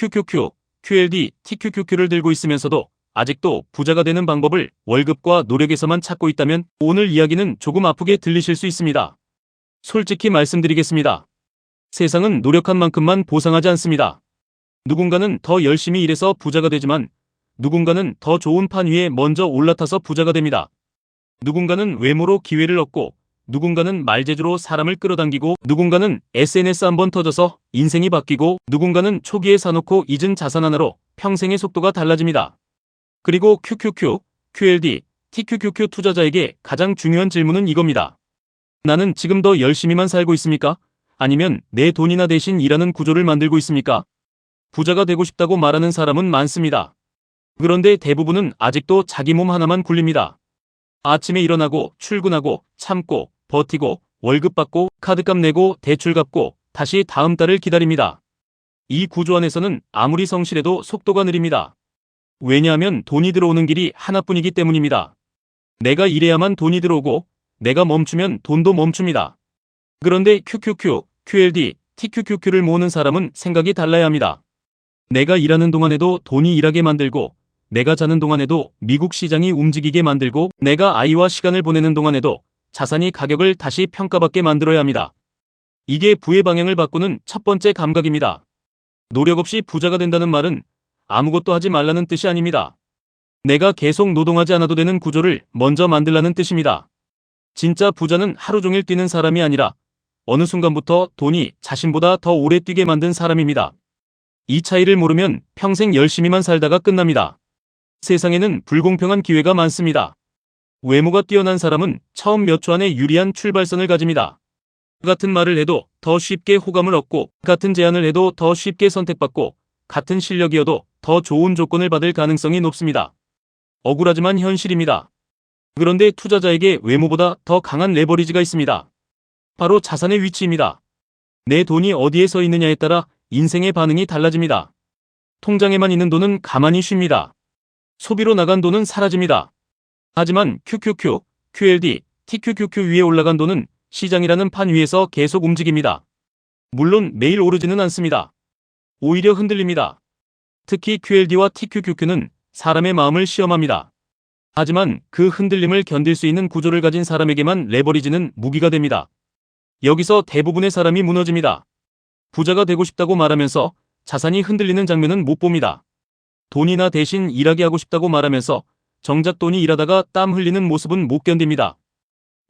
QQQ, QLD, TQQQ를 들고 있으면서도 아직도 부자가 되는 방법을 월급과 노력에서만 찾고 있다면 오늘 이야기는 조금 아프게 들리실 수 있습니다. 솔직히 말씀드리겠습니다. 세상은 노력한 만큼만 보상하지 않습니다. 누군가는 더 열심히 일해서 부자가 되지만 누군가는 더 좋은 판 위에 먼저 올라타서 부자가 됩니다. 누군가는 외모로 기회를 얻고 누군가는 말재주로 사람을 끌어당기고 누군가는 SNS 한번 터져서 인생이 바뀌고 누군가는 초기에 사놓고 잊은 자산 하나로 평생의 속도가 달라집니다. 그리고 QQQ, QLD, TQQQ 투자자에게 가장 중요한 질문은 이겁니다. 나는 지금 더 열심히만 살고 있습니까? 아니면 내 돈이나 대신 일하는 구조를 만들고 있습니까? 부자가 되고 싶다고 말하는 사람은 많습니다. 그런데 대부분은 아직도 자기 몸 하나만 굴립니다. 아침에 일어나고 출근하고 참고 버티고 월급 받고 카드값 내고 대출 갚고 다시 다음 달을 기다립니다. 이 구조 안에서는 아무리 성실해도 속도가 느립니다. 왜냐하면 돈이 들어오는 길이 하나뿐이기 때문입니다. 내가 일해야만 돈이 들어오고 내가 멈추면 돈도 멈춥니다. 그런데 QQQ, QLD, TQQQ를 모으는 사람은 생각이 달라야 합니다. 내가 일하는 동안에도 돈이 일하게 만들고 내가 자는 동안에도 미국 시장이 움직이게 만들고 내가 아이와 시간을 보내는 동안에도 자산이 가격을 다시 평가받게 만들어야 합니다. 이게 부의 방향을 바꾸는 첫 번째 감각입니다. 노력 없이 부자가 된다는 말은 아무것도 하지 말라는 뜻이 아닙니다. 내가 계속 노동하지 않아도 되는 구조를 먼저 만들라는 뜻입니다. 진짜 부자는 하루 종일 뛰는 사람이 아니라 어느 순간부터 돈이 자신보다 더 오래 뛰게 만든 사람입니다. 이 차이를 모르면 평생 열심히만 살다가 끝납니다. 세상에는 불공평한 기회가 많습니다. 외모가 뛰어난 사람은 처음 몇 초 안에 유리한 출발선을 가집니다. 같은 말을 해도 더 쉽게 호감을 얻고 같은 제안을 해도 더 쉽게 선택받고 같은 실력이어도 더 좋은 조건을 받을 가능성이 높습니다. 억울하지만 현실입니다. 그런데 투자자에게 외모보다 더 강한 레버리지가 있습니다. 바로 자산의 위치입니다. 내 돈이 어디에 서 있느냐에 따라 인생의 반응이 달라집니다. 통장에만 있는 돈은 가만히 쉽니다. 소비로 나간 돈은 사라집니다. 하지만 QQQ, QLD, TQQQ 위에 올라간 돈은 시장이라는 판 위에서 계속 움직입니다. 물론 매일 오르지는 않습니다. 오히려 흔들립니다. 특히 QLD와 TQQQ는 사람의 마음을 시험합니다. 하지만 그 흔들림을 견딜 수 있는 구조를 가진 사람에게만 레버리지는 무기가 됩니다. 여기서 대부분의 사람이 무너집니다. 부자가 되고 싶다고 말하면서 자산이 흔들리는 장면은 못 봅니다. 돈이나 대신 일하게 하고 싶다고 말하면서 정작 돈이 일하다가 땀 흘리는 모습은 못 견딥니다.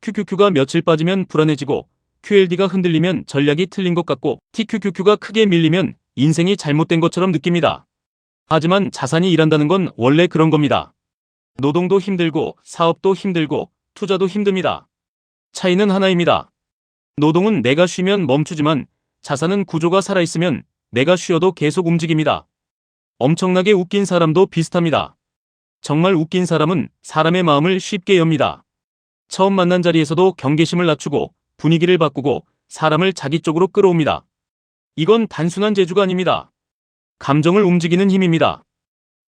QQQ가 며칠 빠지면 불안해지고 QLD가 흔들리면 전략이 틀린 것 같고 TQQQ가 크게 밀리면 인생이 잘못된 것처럼 느낍니다. 하지만 자산이 일한다는 건 원래 그런 겁니다. 노동도 힘들고 사업도 힘들고 투자도 힘듭니다. 차이는 하나입니다. 노동은 내가 쉬면 멈추지만 자산은 구조가 살아있으면 내가 쉬어도 계속 움직입니다. 엄청나게 웃긴 사람도 비슷합니다. 정말 웃긴 사람은 사람의 마음을 쉽게 엽니다. 처음 만난 자리에서도 경계심을 낮추고 분위기를 바꾸고 사람을 자기 쪽으로 끌어옵니다. 이건 단순한 재주가 아닙니다. 감정을 움직이는 힘입니다.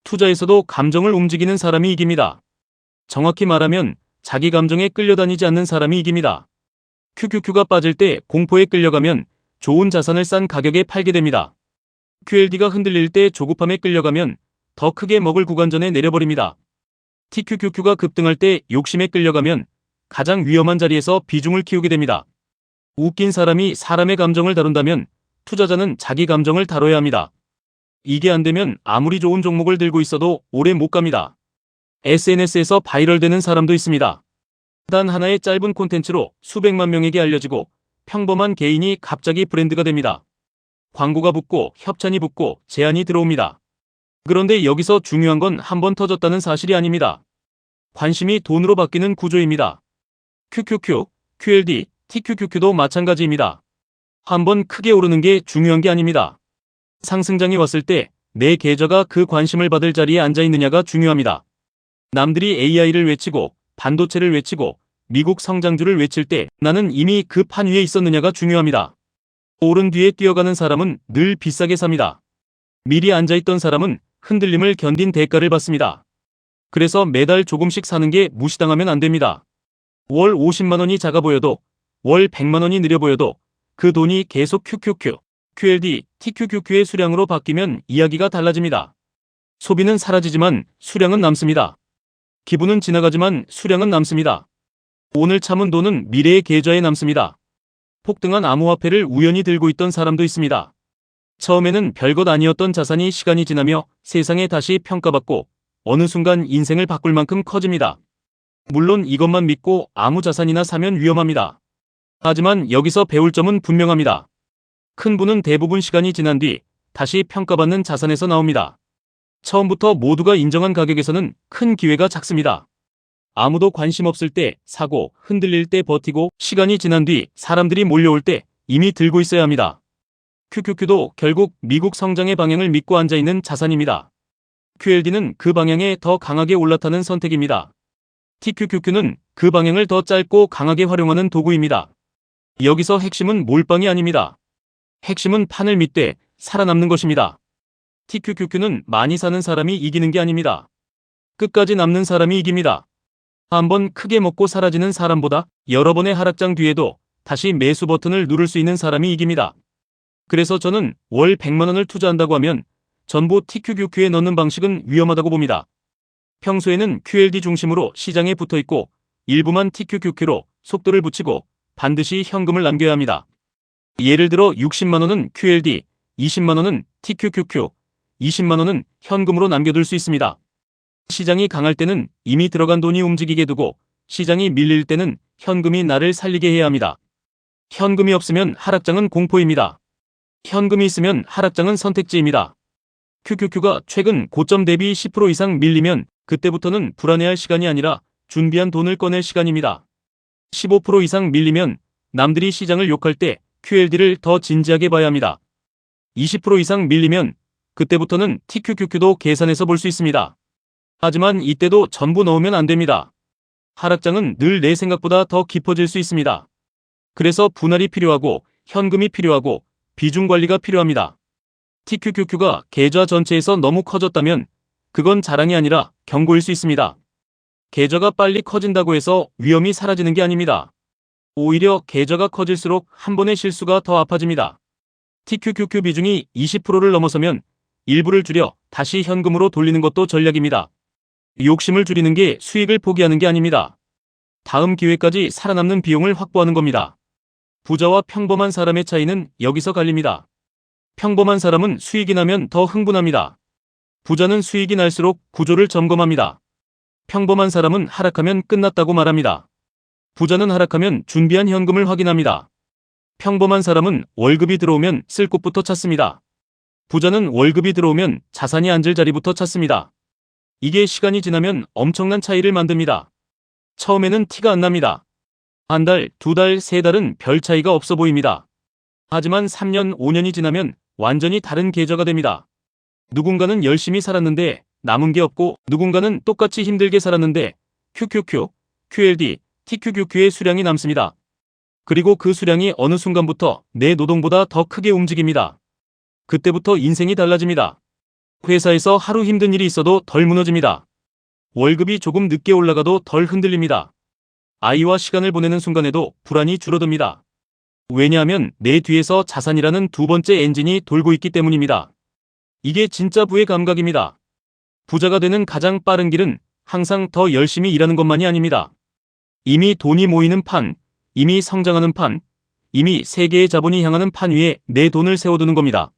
투자에서도 감정을 움직이는 사람이 이깁니다. 정확히 말하면 자기 감정에 끌려다니지 않는 사람이 이깁니다. QQQ가 빠질 때 공포에 끌려가면 좋은 자산을 싼 가격에 팔게 됩니다. QLD가 흔들릴 때 조급함에 끌려가면 더 크게 먹을 구간전에 내려버립니다. TQQQ가 급등할 때 욕심에 끌려가면 가장 위험한 자리에서 비중을 키우게 됩니다. 웃긴 사람이 사람의 감정을 다룬다면 투자자는 자기 감정을 다뤄야 합니다. 이게 안 되면 아무리 좋은 종목을 들고 있어도 오래 못 갑니다. SNS에서 바이럴되는 사람도 있습니다. 단 하나의 짧은 콘텐츠로 수백만 명에게 알려지고 평범한 개인이 갑자기 브랜드가 됩니다. 광고가 붙고 협찬이 붙고 제안이 들어옵니다. 그런데 여기서 중요한 건 한 번 터졌다는 사실이 아닙니다. 관심이 돈으로 바뀌는 구조입니다. QQQ, QLD, TQQQ도 마찬가지입니다. 한 번 크게 오르는 게 중요한 게 아닙니다. 상승장이 왔을 때 내 계좌가 그 관심을 받을 자리에 앉아 있느냐가 중요합니다. 남들이 AI를 외치고 반도체를 외치고 미국 성장주를 외칠 때 나는 이미 그 판 위에 있었느냐가 중요합니다. 오른 뒤에 뛰어가는 사람은 늘 비싸게 삽니다. 미리 앉아있던 사람은 흔들림을 견딘 대가를 받습니다. 그래서 매달 조금씩 사는 게 무시당하면 안 됩니다. 월 50만 원이 작아 보여도 월 100만 원이 느려 보여도 그 돈이 계속 QQQ, QLD, TQQQ의 수량으로 바뀌면 이야기가 달라집니다. 소비는 사라지지만 수량은 남습니다. 기분은 지나가지만 수량은 남습니다. 오늘 참은 돈은 미래의 계좌에 남습니다. 폭등한 암호화폐를 우연히 들고 있던 사람도 있습니다. 처음에는 별것 아니었던 자산이 시간이 지나며 세상에 다시 평가받고 어느 순간 인생을 바꿀 만큼 커집니다. 물론 이것만 믿고 아무 자산이나 사면 위험합니다. 하지만 여기서 배울 점은 분명합니다. 큰 부는 대부분 시간이 지난 뒤 다시 평가받는 자산에서 나옵니다. 처음부터 모두가 인정한 가격에서는 큰 기회가 작습니다. 아무도 관심 없을 때 사고, 흔들릴 때 버티고, 시간이 지난 뒤 사람들이 몰려올 때 이미 들고 있어야 합니다. QQQ도 결국 미국 성장의 방향을 믿고 앉아있는 자산입니다. QLD는 그 방향에 더 강하게 올라타는 선택입니다. TQQQ는 그 방향을 더 짧고 강하게 활용하는 도구입니다. 여기서 핵심은 몰빵이 아닙니다. 핵심은 판을 믿되 살아남는 것입니다. TQQQ는 많이 사는 사람이 이기는 게 아닙니다. 끝까지 남는 사람이 이깁니다. 한번 크게 먹고 사라지는 사람보다 여러 번의 하락장 뒤에도 다시 매수 버튼을 누를 수 있는 사람이 이깁니다. 그래서 저는 월 100만 원을 투자한다고 하면 전부 TQQQ에 넣는 방식은 위험하다고 봅니다. 평소에는 QLD 중심으로 시장에 붙어있고 일부만 TQQQ로 속도를 붙이고 반드시 현금을 남겨야 합니다. 예를 들어 60만 원은 QLD, 20만 원은 TQQQ, 20만 원은 현금으로 남겨둘 수 있습니다. 시장이 강할 때는 이미 들어간 돈이 움직이게 두고 시장이 밀릴 때는 현금이 나를 살리게 해야 합니다. 현금이 없으면 하락장은 공포입니다. 현금이 있으면 하락장은 선택지입니다. QQQ가 최근 고점 대비 10% 이상 밀리면 그때부터는 불안해할 시간이 아니라 준비한 돈을 꺼낼 시간입니다. 15% 이상 밀리면 남들이 시장을 욕할 때 QLD를 더 진지하게 봐야 합니다. 20% 이상 밀리면 그때부터는 TQQQ도 계산해서 볼 수 있습니다. 하지만 이때도 전부 넣으면 안 됩니다. 하락장은 늘 내 생각보다 더 깊어질 수 있습니다. 그래서 분할이 필요하고 현금이 필요하고 비중 관리가 필요합니다. TQQQ가 계좌 전체에서 너무 커졌다면 그건 자랑이 아니라 경고일 수 있습니다. 계좌가 빨리 커진다고 해서 위험이 사라지는 게 아닙니다. 오히려 계좌가 커질수록 한 번의 실수가 더 아파집니다. TQQQ 비중이 20%를 넘어서면 일부를 줄여 다시 현금으로 돌리는 것도 전략입니다. 욕심을 줄이는 게 수익을 포기하는 게 아닙니다. 다음 기회까지 살아남는 비용을 확보하는 겁니다. 부자와 평범한 사람의 차이는 여기서 갈립니다. 평범한 사람은 수익이 나면 더 흥분합니다. 부자는 수익이 날수록 구조를 점검합니다. 평범한 사람은 하락하면 끝났다고 말합니다. 부자는 하락하면 준비한 현금을 확인합니다. 평범한 사람은 월급이 들어오면 쓸 곳부터 찾습니다. 부자는 월급이 들어오면 자산이 앉을 자리부터 찾습니다. 이게 시간이 지나면 엄청난 차이를 만듭니다. 처음에는 티가 안 납니다. 한 달, 두 달, 세 달은 별 차이가 없어 보입니다. 하지만 3년, 5년이 지나면 완전히 다른 계좌가 됩니다. 누군가는 열심히 살았는데 남은 게 없고 누군가는 똑같이 힘들게 살았는데 QQQ, QLD, TQQQ의 수량이 남습니다. 그리고 그 수량이 어느 순간부터 내 노동보다 더 크게 움직입니다. 그때부터 인생이 달라집니다. 회사에서 하루 힘든 일이 있어도 덜 무너집니다. 월급이 조금 늦게 올라가도 덜 흔들립니다. 아이와 시간을 보내는 순간에도 불안이 줄어듭니다. 왜냐하면 내 뒤에서 자산이라는 두 번째 엔진이 돌고 있기 때문입니다. 이게 진짜 부의 감각입니다. 부자가 되는 가장 빠른 길은 항상 더 열심히 일하는 것만이 아닙니다. 이미 돈이 모이는 판, 이미 성장하는 판, 이미 세계의 자본이 향하는 판 위에 내 돈을 세워두는 겁니다.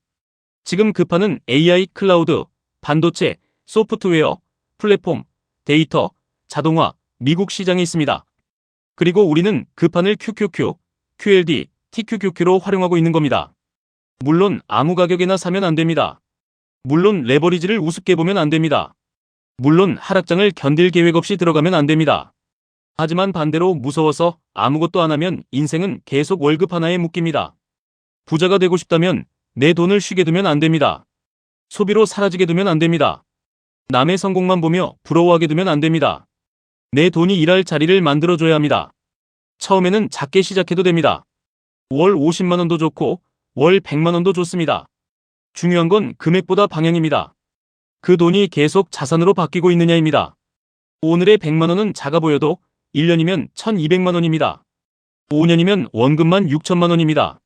지금 그 판은 AI, 클라우드, 반도체, 소프트웨어, 플랫폼, 데이터, 자동화, 미국 시장에 있습니다. 그리고 우리는 그 판을 QQQ, QLD, TQQQ로 활용하고 있는 겁니다. 물론 아무 가격에나 사면 안 됩니다. 물론 레버리지를 우습게 보면 안 됩니다. 물론 하락장을 견딜 계획 없이 들어가면 안 됩니다. 하지만 반대로 무서워서 아무것도 안 하면 인생은 계속 월급 하나에 묶입니다. 부자가 되고 싶다면 내 돈을 쉬게 두면 안 됩니다. 소비로 사라지게 두면 안 됩니다. 남의 성공만 보며 부러워하게 두면 안 됩니다. 내 돈이 일할 자리를 만들어줘야 합니다. 처음에는 작게 시작해도 됩니다. 월 50만 원도 좋고 월 100만 원도 좋습니다. 중요한 건 금액보다 방향입니다. 그 돈이 계속 자산으로 바뀌고 있느냐입니다. 오늘의 100만 원은 작아 보여도 1년이면 1200만 원입니다. 5년이면 원금만 6천만 원입니다.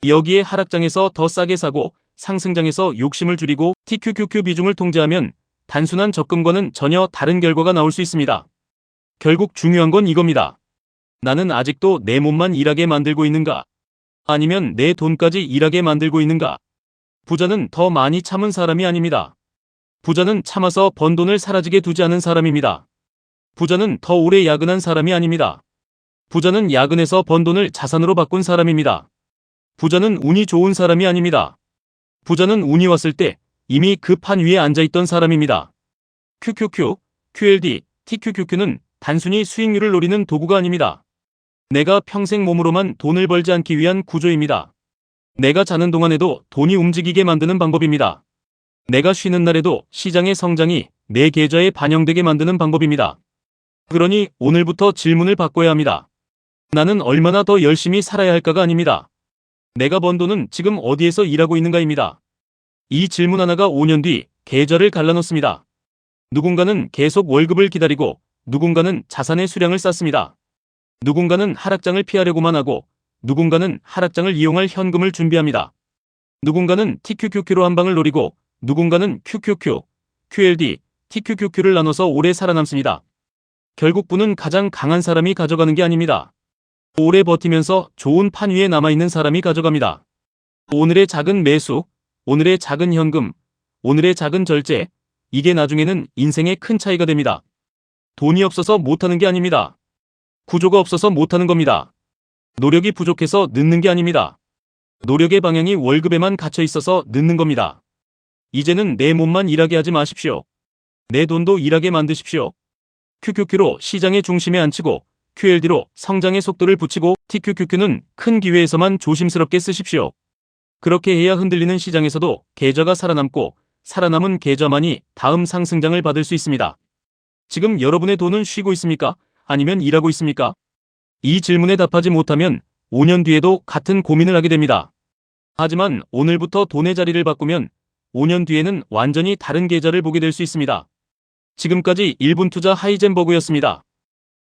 여기에 하락장에서 더 싸게 사고 상승장에서 욕심을 줄이고 TQQQ 비중을 통제하면 단순한 적금과는 전혀 다른 결과가 나올 수 있습니다. 결국 중요한 건 이겁니다. 나는 아직도 내 몸만 일하게 만들고 있는가? 아니면 내 돈까지 일하게 만들고 있는가? 부자는 더 많이 참은 사람이 아닙니다. 부자는 참아서 번 돈을 사라지게 두지 않은 사람입니다. 부자는 더 오래 야근한 사람이 아닙니다. 부자는 야근해서 번 돈을 자산으로 바꾼 사람입니다. 부자는 운이 좋은 사람이 아닙니다. 부자는 운이 왔을 때 이미 그 판 위에 앉아있던 사람입니다. QQQ, QLD, TQQQ는 단순히 수익률을 노리는 도구가 아닙니다. 내가 평생 몸으로만 돈을 벌지 않기 위한 구조입니다. 내가 자는 동안에도 돈이 움직이게 만드는 방법입니다. 내가 쉬는 날에도 시장의 성장이 내 계좌에 반영되게 만드는 방법입니다. 그러니 오늘부터 질문을 바꿔야 합니다. 나는 얼마나 더 열심히 살아야 할까가 아닙니다. 내가 번 돈은 지금 어디에서 일하고 있는가입니다. 이 질문 하나가 5년 뒤 계좌를 갈라놓습니다. 누군가는 계속 월급을 기다리고 누군가는 자산의 수량을 쌓습니다. 누군가는 하락장을 피하려고만 하고 누군가는 하락장을 이용할 현금을 준비합니다. 누군가는 TQQQ로 한 방을 노리고 누군가는 QQQ, QLD, TQQQ를 나눠서 오래 살아남습니다. 결국 부는 가장 강한 사람이 가져가는 게 아닙니다. 오래 버티면서 좋은 판 위에 남아있는 사람이 가져갑니다. 오늘의 작은 매수, 오늘의 작은 현금, 오늘의 작은 절제, 이게 나중에는 인생에 큰 차이가 됩니다. 돈이 없어서 못하는 게 아닙니다. 구조가 없어서 못하는 겁니다. 노력이 부족해서 늦는 게 아닙니다. 노력의 방향이 월급에만 갇혀 있어서 늦는 겁니다. 이제는 내 몸만 일하게 하지 마십시오. 내 돈도 일하게 만드십시오. QQQ로 시장의 중심에 앉히고 QLD로 성장의 속도를 붙이고 TQQQ는 큰 기회에서만 조심스럽게 쓰십시오. 그렇게 해야 흔들리는 시장에서도 계좌가 살아남고 살아남은 계좌만이 다음 상승장을 받을 수 있습니다. 지금 여러분의 돈은 쉬고 있습니까? 아니면 일하고 있습니까? 이 질문에 답하지 못하면 5년 뒤에도 같은 고민을 하게 됩니다. 하지만 오늘부터 돈의 자리를 바꾸면 5년 뒤에는 완전히 다른 계좌를 보게 될 수 있습니다. 지금까지 1분 투자 하이젠버그였습니다.